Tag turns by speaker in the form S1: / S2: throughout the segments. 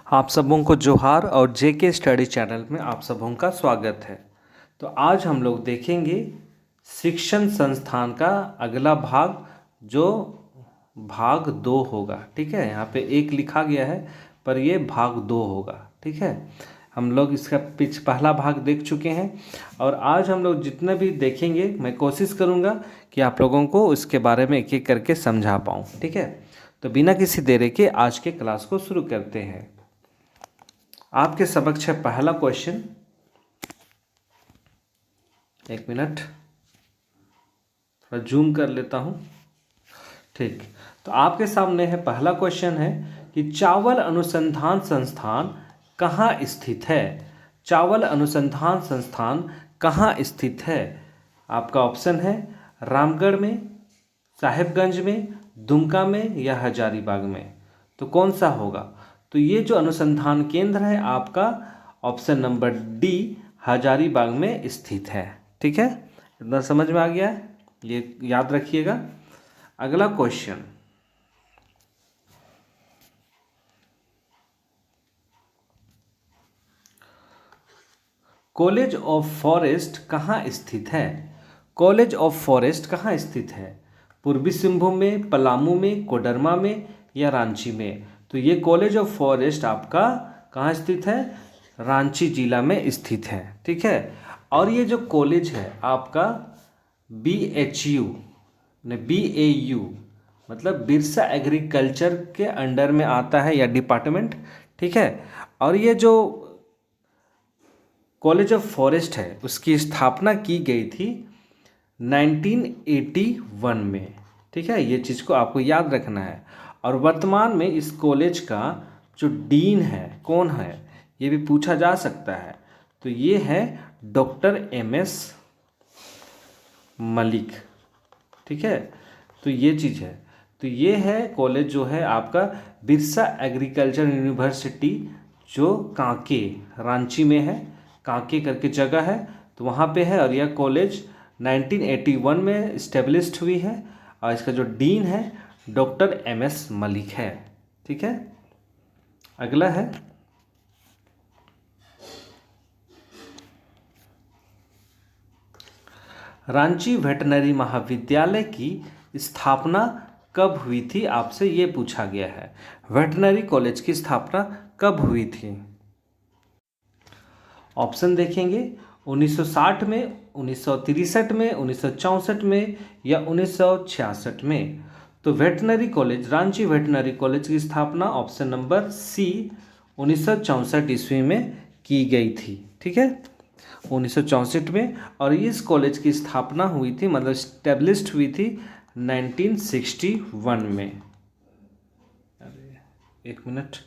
S1: आप सबों को जोहार और जेके स्टडी चैनल में आप सबों का स्वागत है। तो आज हम लोग देखेंगे शिक्षण संस्थान का अगला भाग, जो भाग 2 होगा। ठीक है, यहाँ पे 1 लिखा गया है पर ये भाग 2 होगा। ठीक है, हम लोग इसका पहला भाग देख चुके हैं और आज हम लोग जितना भी देखेंगे मैं कोशिश करूँगा कि आप लोगों को इसके बारे में एक एक करके समझा पाऊँ। ठीक है, तो बिना किसी देरी के आज के क्लास को शुरू करते हैं। आपके समक्ष है पहला क्वेश्चन। 1 मिनट, थोड़ा जूम कर लेता हूँ। ठीक, तो आपके सामने है पहला क्वेश्चन है कि चावल अनुसंधान संस्थान कहाँ स्थित है। चावल अनुसंधान संस्थान कहाँ स्थित है? आपका ऑप्शन है रामगढ़ में, साहेबगंज में, दुमका में या हजारीबाग में। तो कौन सा होगा? तो ये जो अनुसंधान केंद्र है आपका ऑप्शन नंबर डी हजारीबाग में स्थित है। ठीक है, इतना समझ में आ गया है, ये याद रखिएगा। अगला क्वेश्चन, कॉलेज ऑफ फॉरेस्ट कहाँ स्थित है? कॉलेज ऑफ फॉरेस्ट कहाँ स्थित है? पूर्वी सिंहभूम में, पलामू में, कोडरमा में या रांची में? तो ये कॉलेज ऑफ फॉरेस्ट आपका कहाँ स्थित है? रांची जिला में स्थित है। ठीक है, और ये जो कॉलेज है आपका BHU BAU मतलब बिरसा एग्रीकल्चर के अंडर में आता है या डिपार्टमेंट। ठीक है, और ये जो कॉलेज ऑफ फॉरेस्ट है उसकी स्थापना की गई थी 1981 में। ठीक है, ये चीज़ को आपको याद रखना है। और वर्तमान में इस कॉलेज का जो डीन है कौन है, ये भी पूछा जा सकता है। तो ये है डॉक्टर MS मलिक। ठीक है, तो ये चीज़ है। तो ये है कॉलेज जो है आपका बिरसा एग्रीकल्चर यूनिवर्सिटी, जो कांके रांची में है। कांके करके जगह है, तो वहाँ पे है। और यह कॉलेज 1981 में इस्टेब्लिश्ड हुई है और इसका जो डीन है डॉक्टर MS मलिक है। ठीक है, अगला है रांची वेटनरी महाविद्यालय की स्थापना कब हुई थी? आपसे ये पूछा गया है, वेटनरी कॉलेज की स्थापना कब हुई थी? ऑप्शन देखेंगे 1960 में, 1963 में, 1964 में या 1966 में। तो veterinary college, Ranchi veterinary college की स्थापना ऑप्शन नंबर सी 1964 ईस्वी में की गई थी। ठीक है, 1964 में। और इस कॉलेज की स्थापना हुई थी, मतलब स्टेब्लिश्ड हुई थी 1961 में। अरे 1 मिनट,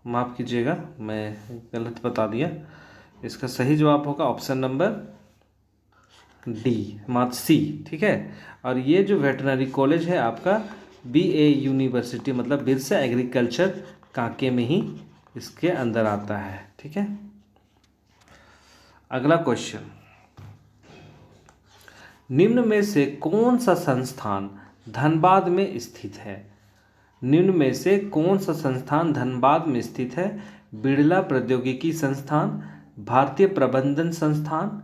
S1: माफ़ कीजिएगा मैं गलत बता दिया। इसका सही जवाब होगा ऑप्शन नंबर डी, मात्र सी। ठीक है, और ये जो वेटनरी कॉलेज है आपका BA यूनिवर्सिटी मतलब बिरसा एग्रीकल्चर कांके में ही इसके अंदर आता है। ठीक है, अगला क्वेश्चन, निम्न में से कौन सा संस्थान धनबाद में स्थित है? निम्न में से कौन सा संस्थान धनबाद में स्थित है? बिड़ला प्रौद्योगिकी संस्थान, भारतीय प्रबंधन संस्थान,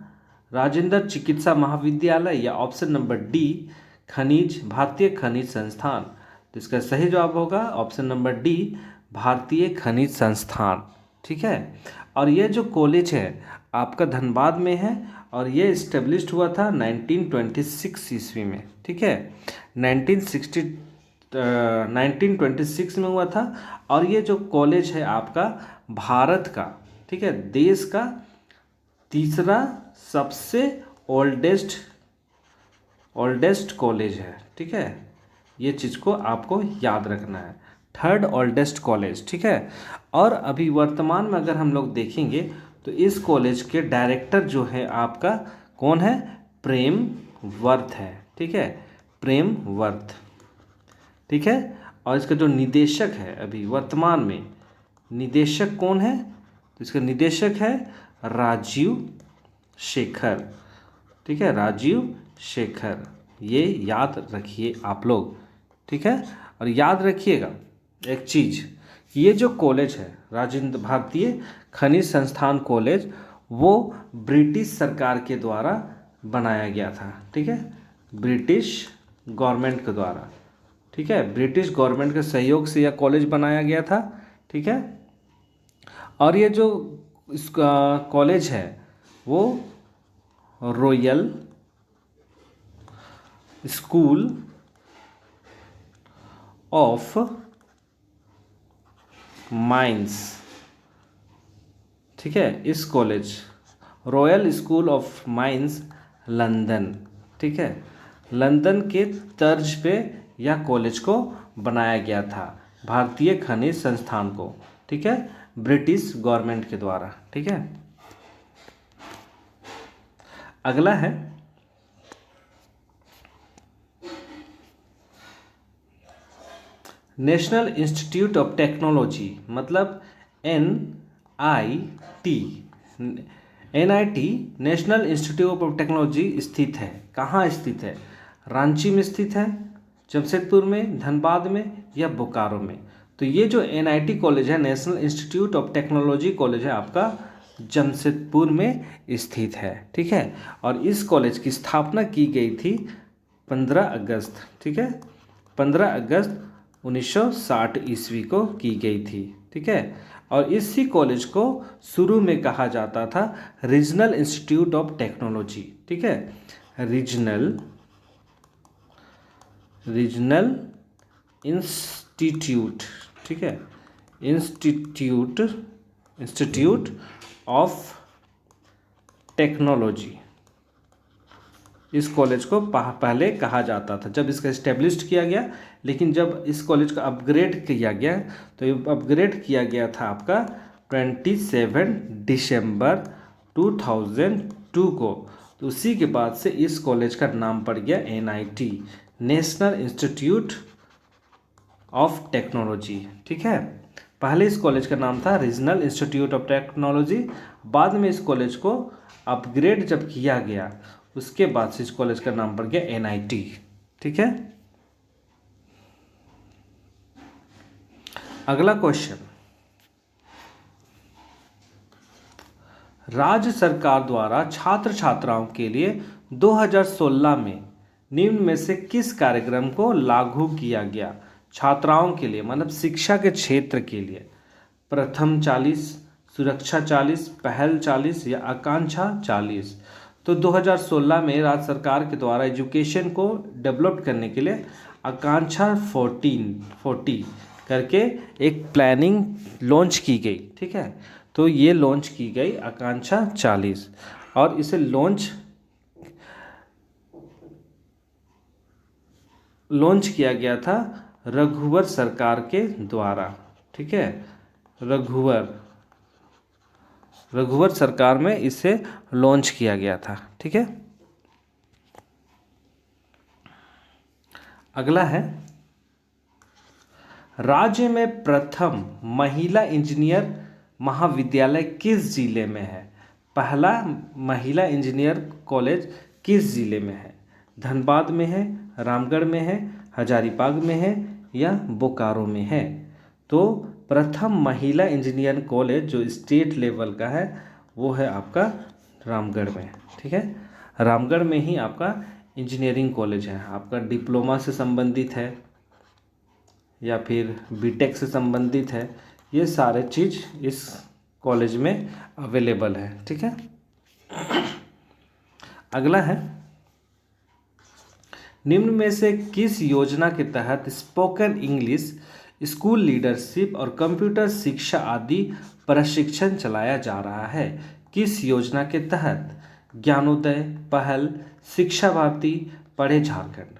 S1: राजेंद्र चिकित्सा महाविद्यालय या ऑप्शन नंबर डी खनिज, भारतीय खनिज संस्थान। तो इसका सही जवाब होगा ऑप्शन नंबर डी भारतीय खनिज संस्थान। ठीक है, और ये जो कॉलेज है आपका धनबाद में है और ये इस्टेब्लिश्ड हुआ था 1926 ईस्वी में। ठीक है, 1926 में हुआ था। और ये जो कॉलेज है आपका भारत का, ठीक है, देश का तीसरा सबसे ओल्डेस्ट कॉलेज है। ठीक है, ये चीज़ को आपको याद रखना है, 3rd ओल्डेस्ट कॉलेज। ठीक है, और अभी वर्तमान में अगर हम लोग देखेंगे तो इस कॉलेज के डायरेक्टर जो है आपका कौन है? प्रेम वर्थ है। ठीक है, प्रेम वर्थ। ठीक है, और इसका जो निदेशक है अभी वर्तमान में, निदेशक कौन है? तो इसका निदेशक है राजीव शेखर। ठीक है, राजीव शेखर, ये याद रखिए आप लोग। ठीक है। और याद रखिएगा एक चीज़, ये जो कॉलेज है राजेंद्र भारतीय खनिज संस्थान कॉलेज, वो ब्रिटिश सरकार के द्वारा बनाया गया था, ठीक है, ब्रिटिश गवर्नमेंट के द्वारा, ठीक है, ब्रिटिश गवर्नमेंट के सहयोग से यह कॉलेज बनाया गया था, ठीक है। और ये जो इसका कॉलेज है वो रॉयल स्कूल ऑफ माइंस, ठीक है, इस college royal school of mines London, ठीक है, लंदन के तर्ज पे यह कॉलेज को बनाया गया था, भारतीय खनिज संस्थान को, ठीक है, ब्रिटिश गवर्नमेंट के द्वारा, ठीक है। अगला है नेशनल इंस्टीट्यूट ऑफ टेक्नोलॉजी, मतलब NIT, NIT national institute of technology स्थित है, कहाँ स्थित है? रांची में स्थित है, जमशेदपुर में, धनबाद में या बोकारो में। तो ये जो NIT कॉलेज है, national institute of technology college है, आपका जमशेदपुर में स्थित है, ठीक है। और इस कॉलेज की स्थापना की गई थी 15 अगस्त, ठीक है, 15 अगस्त 1960 ईस्वी को की गई थी, ठीक है। और इसी कॉलेज को शुरू में कहा जाता था रीजनल इंस्टीट्यूट ऑफ टेक्नोलॉजी, ठीक है, रीजनल इंस्टीट्यूट, ठीक है, इंस्टीट्यूट ऑफ टेक्नोलॉजी, इस कॉलेज को पहले कहा जाता था जब इसका इस्टेब्लिश्ड किया गया। लेकिन जब इस कॉलेज का अपग्रेड किया गया, तो ये अपग्रेड किया गया था आपका 27 दिसंबर 2002 को। तो उसी के बाद से इस कॉलेज का नाम पड़ गया NIT, national institute of technology, ठीक है। पहले इस कॉलेज का नाम था रीजनल इंस्टीट्यूट ऑफ टेक्नोलॉजी, बाद में इस कॉलेज को अपग्रेड जब किया गया, उसके बाद से इस कॉलेज का नाम पड़ गया NIT, ठीक है। अगला क्वेश्चन, राज्य सरकार द्वारा छात्र छात्राओं के लिए 2016 में निम्न में से किस कार्यक्रम को लागू किया गया? छात्राओं के लिए मतलब शिक्षा के क्षेत्र के लिए, प्रथम 40, सुरक्षा 40, पहल 40 या आकांक्षा 40। तो 2016 में राज्य सरकार के द्वारा एजुकेशन को डेवलप करने के लिए आकांक्षा 40 करके एक प्लानिंग लॉन्च की गई, ठीक है। तो ये लॉन्च की गई आकांक्षा 40, और इसे लॉन्च किया गया था रघुवर सरकार के द्वारा, ठीक है, रघुवर सरकार में इसे लॉन्च किया गया था, ठीक है। अगला है, राज्य में प्रथम महिला इंजीनियर महाविद्यालय किस जिले में है? पहला महिला इंजीनियर कॉलेज किस जिले में है? धनबाद में है, रामगढ़ में है, हजारीबाग में है या बोकारो में है? तो प्रथम महिला इंजीनियर कॉलेज जो स्टेट लेवल का है वो है आपका रामगढ़ में, ठीक है। रामगढ़ में ही आपका इंजीनियरिंग कॉलेज है, आपका डिप्लोमा से संबंधित है या फिर बीटेक से संबंधित है, ये सारे चीज़ इस कॉलेज में अवेलेबल है, ठीक है। अगला है, निम्न में से किस योजना के तहत स्पोकन इंग्लिश, स्कूल लीडरशिप और कंप्यूटर शिक्षा आदि प्रशिक्षण चलाया जा रहा है? किस योजना के तहत? ज्ञानोदय, पहल, शिक्षा भारती, पढ़े झारखंड।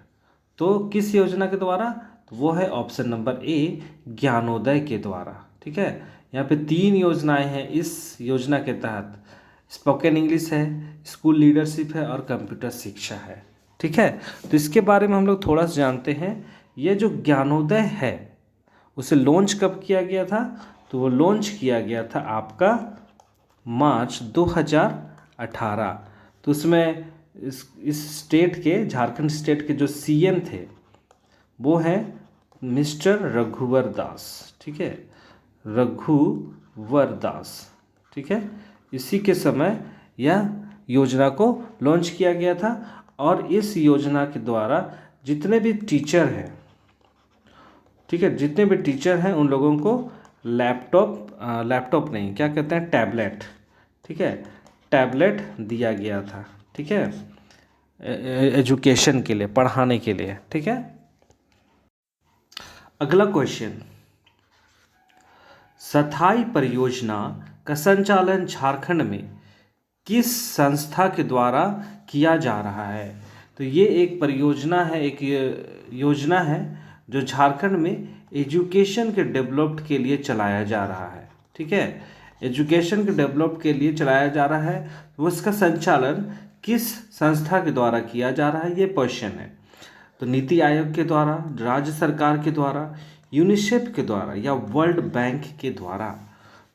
S1: तो किस योजना के द्वारा? तो वो है ऑप्शन नंबर ए, ज्ञानोदय के द्वारा, ठीक है। यहाँ पे 3 योजनाएं हैं इस योजना के तहत, स्पोकन इंग्लिश है, स्कूल लीडरशिप है और कंप्यूटर शिक्षा है, ठीक है। तो इसके बारे में हम लोग थोड़ा सा जानते हैं। ये जो ज्ञानोदय है उसे लॉन्च कब किया गया था? तो वो लॉन्च किया गया था आपका मार्च 2018। तो उसमें इस स्टेट के, झारखंड स्टेट के जो CM थे वो है मिस्टर रघुवर दास। ठीक है, रघुवर दास। ठीक है, इसी के समय यह योजना को लॉन्च किया गया था। और इस योजना के द्वारा जितने भी टीचर हैं, ठीक है, जितने भी टीचर हैं उन लोगों को लैपटॉप नहीं, क्या कहते हैं, टैबलेट। ठीक है, टैबलेट दिया गया था। ठीक है, एजुकेशन के लिए, पढ़ाने के लिए। ठीक है, अगला क्वेश्चन, स्थायी परियोजना का संचालन झारखंड में किस संस्था के द्वारा किया जा रहा है? तो ये एक परियोजना है, एक योजना है जो झारखंड में एजुकेशन के डेवलप्ड के लिए चलाया जा रहा है। ठीक है, एजुकेशन के डेवलप के लिए चलाया जा रहा है, तो उसका संचालन किस संस्था के द्वारा किया जा रहा है, ये क्वेश्चन है। तो नीति आयोग के द्वारा, राज्य सरकार के द्वारा, यूनिसेफ के द्वारा या वर्ल्ड बैंक के द्वारा?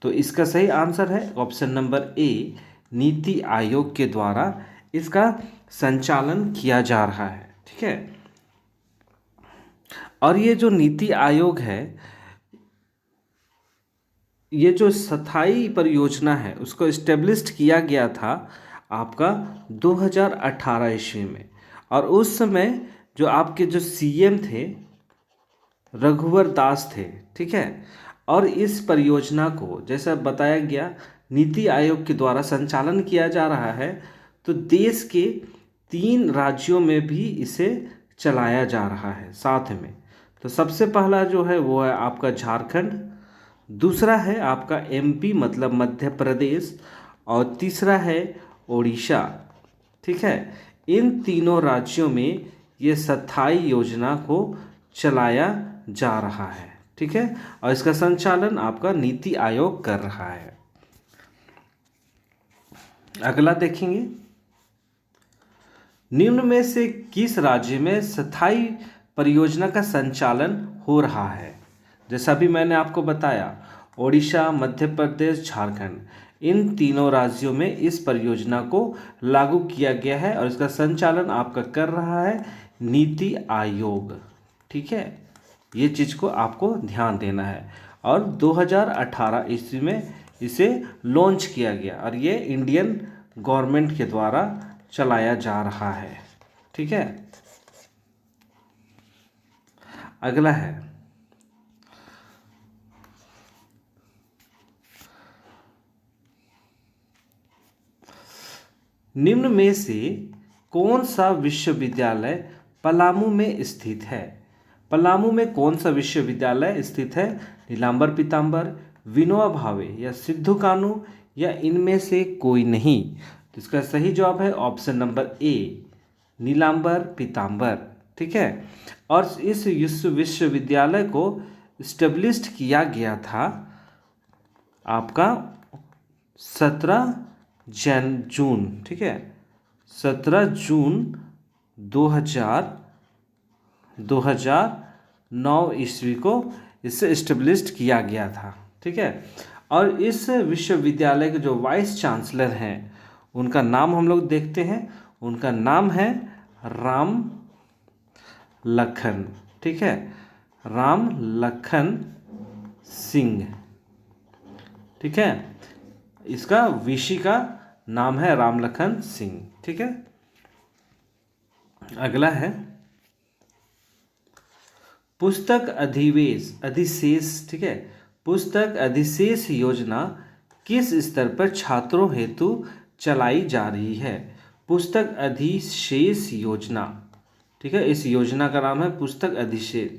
S1: तो इसका सही आंसर है option number A, NITI Aayog के द्वारा इसका संचालन किया जा रहा है। ठीक है, और ये जो नीति आयोग है, ये जो स्थायी परियोजना है उसको इस्टेब्लिश्ड किया गया था आपका 2018 ईस्वी में। और उस समय जो आपके जो सीएम थे रघुवर दास थे। ठीक है, और इस परियोजना को जैसा बताया गया नीति आयोग के द्वारा संचालन किया जा रहा है, तो देश के 3 राज्यों में भी इसे चलाया जा रहा है साथ में। तो सबसे पहला जो है वो है आपका झारखंड, दूसरा है आपका एमपी मतलब मध्य प्रदेश, और तीसरा है ओडिशा। ठीक है, इन तीनों राज्यों में ये स्थायी योजना को चलाया जा रहा है। ठीक है, और इसका संचालन आपका नीति आयोग कर रहा है। अगला देखेंगे, निम्न में से किस राज्य में स्थायी परियोजना का संचालन हो रहा है? जैसा भी मैंने आपको बताया, ओडिशा, मध्य प्रदेश, झारखंड, इन तीनों राज्यों में इस परियोजना को लागू किया गया है और इसका संचालन आपका कर रहा है नीति आयोग। ठीक है, ये चीज़ को आपको ध्यान देना है। और 2018 ईस्वी में इसे लॉन्च किया गया और ये इंडियन गवर्नमेंट के द्वारा चलाया जा रहा है। ठीक है, अगला है, निम्न में से कौन सा विश्वविद्यालय पलामू में स्थित है? पलामू में कौन सा विश्वविद्यालय स्थित है? नीलांबर पीतांबर, विनोबा भावे या सिद्धू कानू या इनमें से कोई नहीं? तो इसका सही जवाब है ऑप्शन नंबर ए, नीलांबर पीतांबर। ठीक है, और इस विश्वविद्यालय को इस्टेब्लिश्ड किया गया था आपका 17 जून। ठीक है, 17 जून 2009 ईस्वी को इसे इस्टेब्लिश्ड किया गया था। ठीक है, और इस विश्वविद्यालय के जो वाइस चांसलर हैं उनका नाम हम लोग देखते हैं, उनका नाम है राम लखन। ठीक है, राम लखन सिंह। ठीक है, इसका वीसी का नाम है राम लखन सिंह। ठीक है, अगला है, पुस्तक अधिशेष। ठीक है, पुस्तक अधिशेष योजना किस स्तर पर छात्रों हेतु चलाई जा रही है? पुस्तक अधिशेष योजना। ठीक है, इस योजना का नाम है पुस्तक अधिशेष।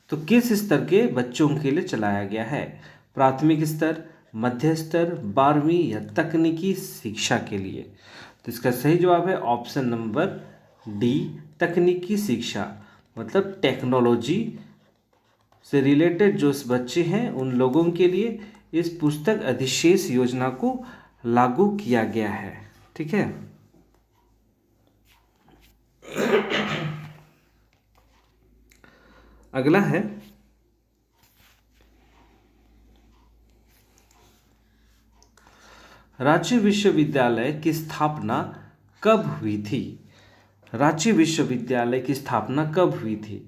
S1: तो किस स्तर के बच्चों के लिए चलाया गया है? प्राथमिक स्तर, मध्य स्तर, 12वीं या तकनीकी शिक्षा के लिए? तो इसका सही जवाब है ऑप्शन नंबर डी, तकनीकी शिक्षा मतलब टेक्नोलॉजी से रिलेटेड जो बच्चे हैं उन लोगों के लिए इस पुस्तक अधिशेष योजना को लागू किया गया है। ठीक है, अगला है, रांची विश्वविद्यालय की स्थापना कब हुई थी? रांची विश्वविद्यालय की स्थापना कब हुई थी?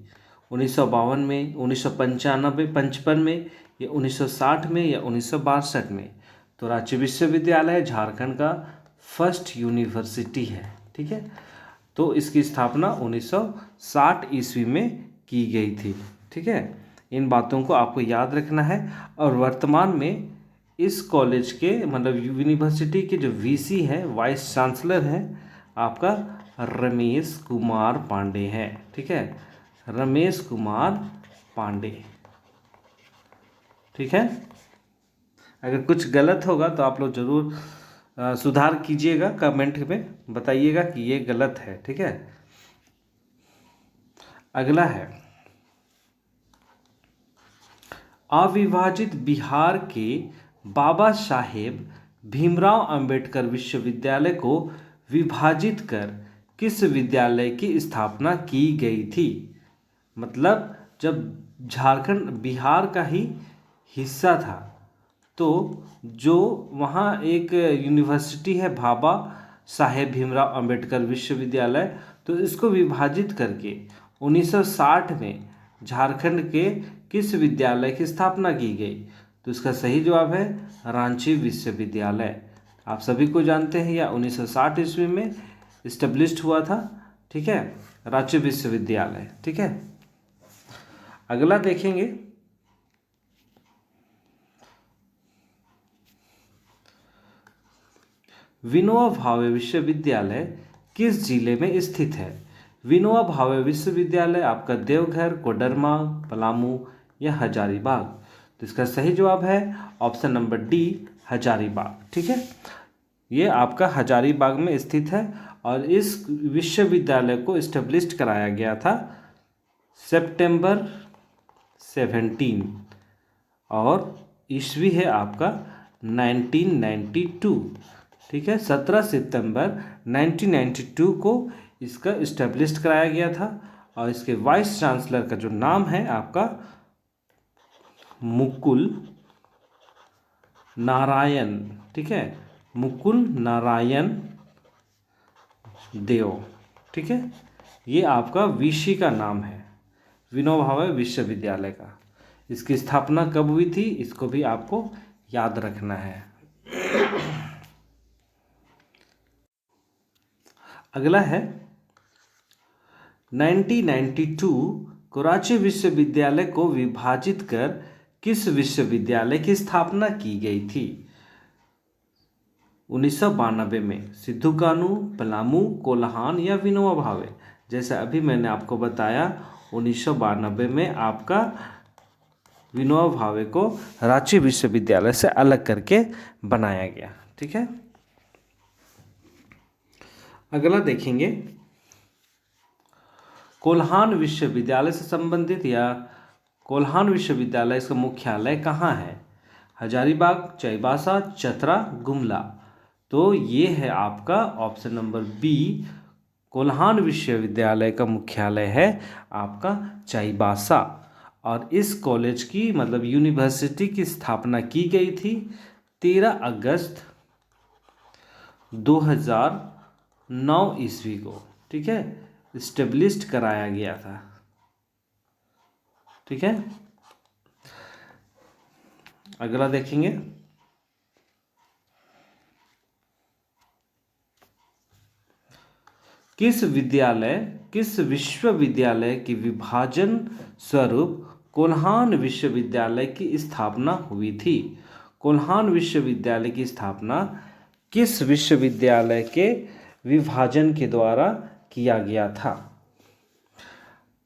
S1: 1952 में, 1995 55 में, या 1960 में, या 1962 में? तो रांची विश्वविद्यालय झारखंड का फर्स्ट यूनिवर्सिटी है। ठीक है, तो इसकी स्थापना 1960 ईस्वी में की गई थी। ठीक है, इन बातों को आपको याद रखना है। और वर्तमान में इस कॉलेज के मतलब यूनिवर्सिटी के जो वीसी है, वाइस चांसलर हैं, आपका रमेश कुमार पांडे हैं। ठीक है, रमेश कुमार पांडे। ठीक है, अगर कुछ गलत होगा तो आप लोग जरूर सुधार कीजिएगा, कमेंट में बताइएगा कि ये गलत है। ठीक है, अगला है अविभाजित बिहार के बाबा साहेब भीमराव अंबेडकर विश्वविद्यालय को विभाजित कर किस विद्यालय की स्थापना की गई थी? मतलब जब झारखंड बिहार का ही हिस्सा था, तो जो वहाँ एक यूनिवर्सिटी है बाबा साहेब भीमराव अंबेडकर विश्वविद्यालय, तो इसको विभाजित करके 1960 में झारखंड के किस विद्यालय की स्थापना की गई? तो इसका सही जवाब है रांची विश्वविद्यालय। आप सभी को जानते हैं, यह 1960 ईस्वी में इस्टेब्लिश्ड हुआ था। ठीक है, रांची विश्वविद्यालय। ठीक है, अगला देखेंगे विनोबा भावे विश्वविद्यालय किस जिले में स्थित है? विनोबा भावे विश्वविद्यालय आपका देवघर, कोडरमा, पलामू या हजारीबाग? तो इसका सही जवाब है ऑप्शन नंबर डी, हजारीबाग। ठीक है, ये आपका हजारीबाग में स्थित है और इस विश्वविद्यालय को इस्टेब्लिश कराया गया था सितंबर 17 और ईस्वी है आपका 1992। ठीक है, 17 सितंबर 1992 को इसका इस्टेब्लिश कराया गया था और इसके वाइस चांसलर का जो नाम है आपका मुकुल नारायण। ठीक है, मुकुल नारायण देव। ठीक है, ये आपका वीसी का नाम है, विनोबा भावे विश्वविद्यालय का। इसकी स्थापना कब हुई थी, इसको भी आपको याद रखना है। अगला है 1992 कराची विश्वविद्यालय को विभाजित कर किस विश्वविद्यालय की स्थापना की गई थी? 1992 में सिद्धू कानू, पलामू, कोल्हान या विनोबा भावे? जैसे अभी मैंने आपको बताया 1992 में आपका विनोबा भावे को रांची विश्वविद्यालय से अलग करके बनाया गया। ठीक है, अगला देखेंगे कोल्हान विश्वविद्यालय से संबंधित या कोल्हान विश्वविद्यालय इसका मुख्यालय कहाँ है? हजारीबाग, चाईबासा, चतरा, गुमला? तो ये है आपका ऑप्शन नंबर बी, कोल्हान विश्वविद्यालय का मुख्यालय है आपका चाईबासा। और इस कॉलेज की मतलब यूनिवर्सिटी की स्थापना की गई थी 13 अगस्त 2009 ईस्वी को। ठीक है, इस्टेब्लिश्ड कराया गया था। ठीक है, अगला देखेंगे किस विश्वविद्यालय की विभाजन स्वरूप कोल्हान विश्वविद्यालय की स्थापना हुई थी? कोल्हान विश्वविद्यालय की स्थापना किस विश्वविद्यालय के विभाजन के द्वारा किया गया था?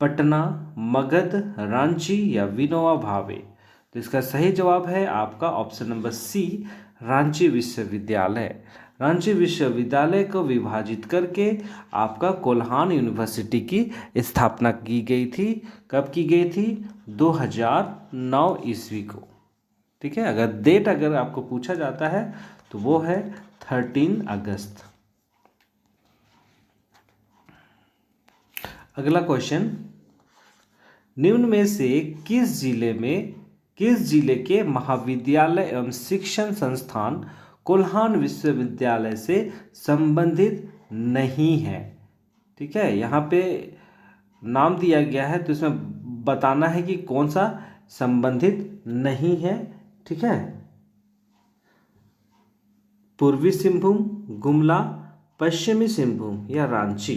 S1: पटना, मगध, रांची या विनोबा भावे? तो इसका सही जवाब है आपका ऑप्शन नंबर सी, रांची विश्वविद्यालय। रांची विश्वविद्यालय को विभाजित करके आपका कोल्हान यूनिवर्सिटी की स्थापना की गई थी। कब की गई थी? 2009 ईस्वी को। ठीक है, अगर डेट अगर आपको पूछा जाता है तो वो है 13 अगस्त। अगला क्वेश्चन, निम्न में से किस जिले के महाविद्यालय एवं शिक्षण संस्थान कोल्हान विश्वविद्यालय से संबंधित नहीं है? ठीक है, यहाँ पे नाम दिया गया है तो इसमें बताना है कि कौन सा संबंधित नहीं है। ठीक है, पूर्वी सिंहभूम, गुमला, पश्चिमी सिंहभूम या रांची।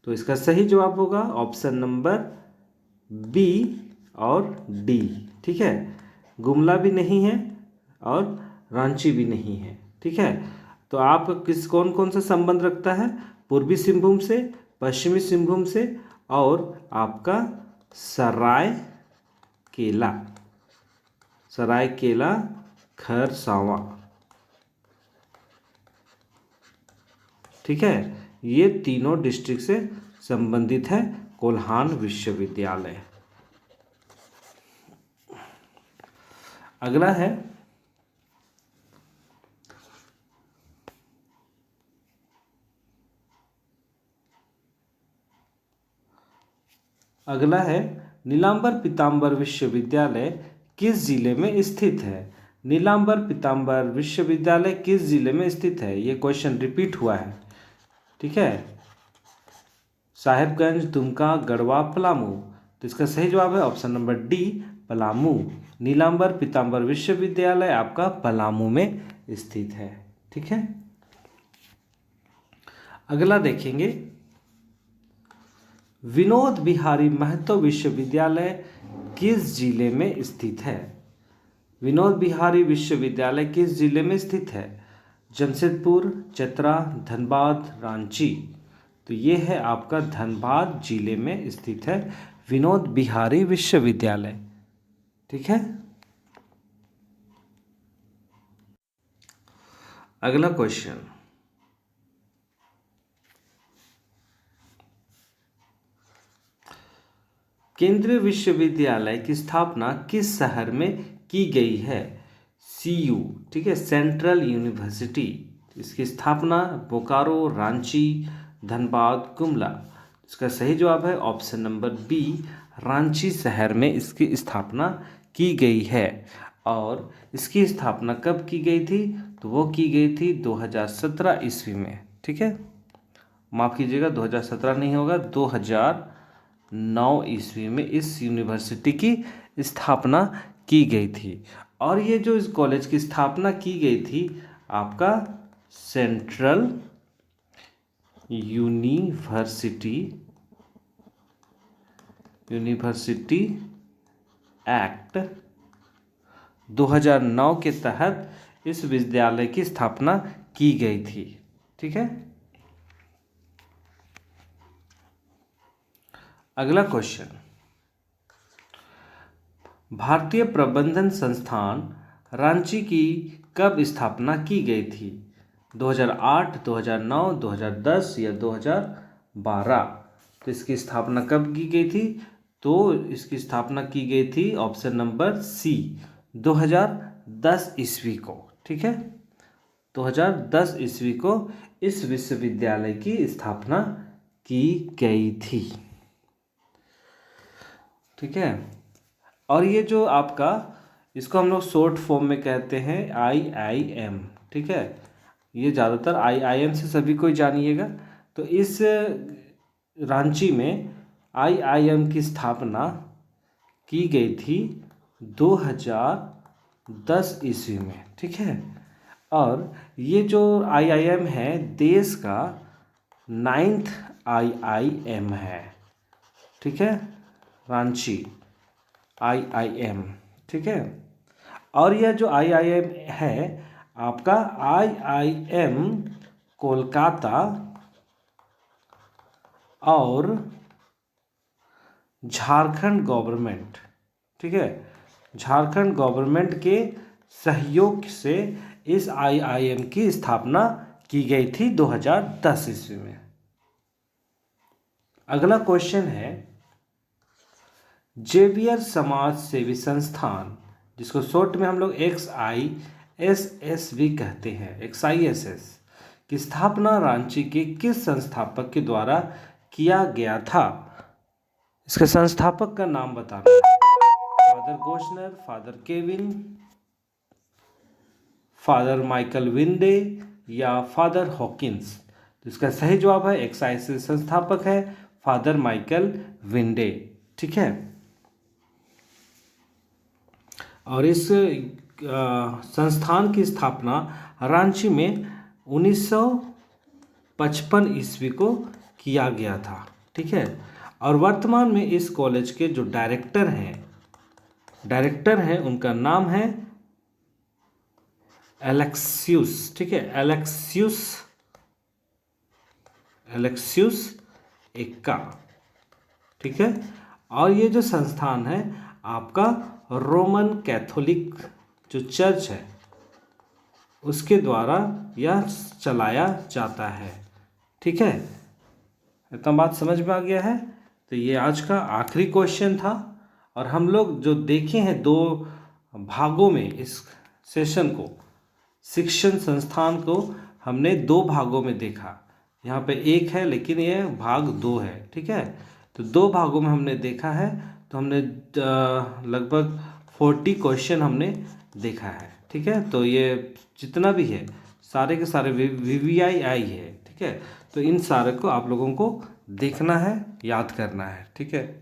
S1: तो इसका सही जवाब होगा ऑप्शन नंबर बी और डी। ठीक है, गुमला भी नहीं है और रांची भी नहीं है। ठीक है, तो आप कौन कौन सा संबंध रखता है? पूर्वी सिंहभूम से, पश्चिमी सिंहभूम से और आपका सरायकेला खरसावां। ठीक है, ये तीनों डिस्ट्रिक्ट से संबंधित है कोल्हान विश्वविद्यालय। अगला है नीलांबर पीतांबर विश्वविद्यालय किस जिले में स्थित है? नीलांबर पीतांबर विश्वविद्यालय किस जिले में स्थित है? ये क्वेश्चन रिपीट हुआ है। ठीक है, साहेबगंज, दुमका, गढ़वा, पलामू। तो इसका सही जवाब है option number d, Palamu. Nilamber Pitamber विश्वविद्यालय आपका पलामू में स्थित है। ठीक है, अगला देखेंगे, विनोद बिहारी महतो विश्वविद्यालय किस जिले में स्थित है? विनोद बिहारी विश्वविद्यालय किस जिले में स्थित है? जमशेदपुर, चतरा, धनबाद, रांची। तो ये है आपका धनबाद जिले में स्थित है विनोद बिहारी विश्वविद्यालय। ठीक है, अगला क्वेश्चन, केंद्रीय विश्वविद्यालय की स्थापना किस शहर में की गई है? सीयू। ठीक है, सेंट्रल यूनिवर्सिटी। इसकी स्थापना बोकारो, रांची, धनबाद, गुमला। इसका सही जवाब है ऑप्शन नंबर बी, रांची शहर में इसकी स्थापना की गई है। और इसकी स्थापना कब की गई थी? तो वो की गई थी 2017 ईस्वी में। ठीक है, माफ़ कीजिएगा, 2017 नहीं होगा, 2009 ईस्वी में इस यूनिवर्सिटी की स्थापना की गई थी। और ये जो इस कॉलेज की स्थापना की गई थी आपका सेंट्रल यूनिवर्सिटी एक्ट 2009 के तहत इस विद्यालय की स्थापना की गई थी। ठीक है, अगला क्वेश्चन, भारतीय प्रबंधन संस्थान रांची की कब स्थापना की गई थी? 2008, 2009, 2010 या 2012? तो इसकी स्थापना कब की गई थी? तो इसकी स्थापना की गई थी ऑप्शन नंबर सी, 2010 ईस्वी को। ठीक है, 2010 ईस्वी को इस विश्वविद्यालय की स्थापना की गई थी। ठीक है, और ये जो आपका, इसको हम लोग शॉर्ट फॉर्म में कहते हैं IIM। ठीक है, ये ज़्यादातर IIM से सभी कोई जानिएगा। तो इस रांची में IIM की स्थापना की गई थी 2010 ईस्वी में। ठीक है, और ये जो IIM है देश का 9th IIM है। ठीक है, रांची IIM। ठीक है, और यह जो IIM है आपका IIM कोलकाता और झारखंड गवर्नमेंट, ठीक है, झारखंड गवर्नमेंट के सहयोग से इस IIM की स्थापना की गई थी 2010 ईस्वी में। अगला क्वेश्चन है, जेवियर समाज सेवी संस्थान, जिसको शॉर्ट में हम लोग XISS भी कहते हैं, XISS की स्थापना रांची के किस संस्थापक के द्वारा किया गया था? इसके संस्थापक का नाम बताना है। Father Gossner, father Kevin, father Michael Windey या फादर हॉकिंस? तो इसका सही जवाब है XISS संस्थापक है फादर माइकल विंडे। ठीक है, और इस संस्थान की स्थापना रांची में 1955 ईस्वी को किया गया था। ठीक है। और वर्तमान में इस कॉलेज के जो डायरेक्टर हैं उनका नाम है एलेक्सियस। ठीक है, एलेक्सियस एक्का। ठीक है। और ये जो संस्थान है आपका रोमन कैथोलिक जो चर्च है उसके द्वारा यह चलाया जाता है। ठीक है, इतना बात समझ में आ गया है। तो ये आज का आखिरी क्वेश्चन था और हम लोग जो देखे हैं 2 भागों में इस सेशन को, शिक्षण संस्थान को हमने 2 भागों में देखा। यहाँ पे 1 है लेकिन ये भाग 2 है। ठीक है, तो 2 भागों में हमने देखा है। तो हमने लगभग 40 क्वेश्चन हमने देखा है। ठीक है, तो ये जितना भी है सारे के सारे VVI है। ठीक है, तो इन सारे को आप लोगों को देखना है, याद करना है। ठीक है,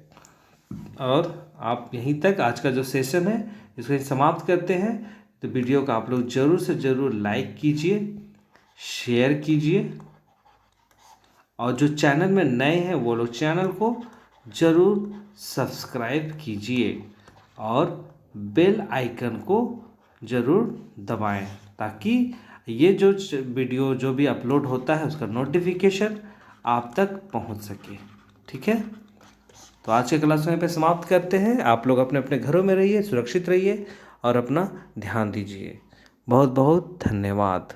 S1: और आप यहीं तक आज का जो सेशन है इसको समाप्त करते हैं। तो वीडियो को आप लोग ज़रूर से ज़रूर लाइक कीजिए, शेयर कीजिए, और जो चैनल में नए हैं वो लोग चैनल को ज़रूर सब्सक्राइब कीजिए और बेल आइकन को ज़रूर दबाएं ताकि ये जो वीडियो जो भी अपलोड होता है उसका नोटिफिकेशन आप तक पहुंच सके। ठीक है, तो आज के क्लास में पे समाप्त करते हैं। आप लोग अपने अपने घरों में रहिए, सुरक्षित रहिए और अपना ध्यान दीजिए। बहुत बहुत धन्यवाद।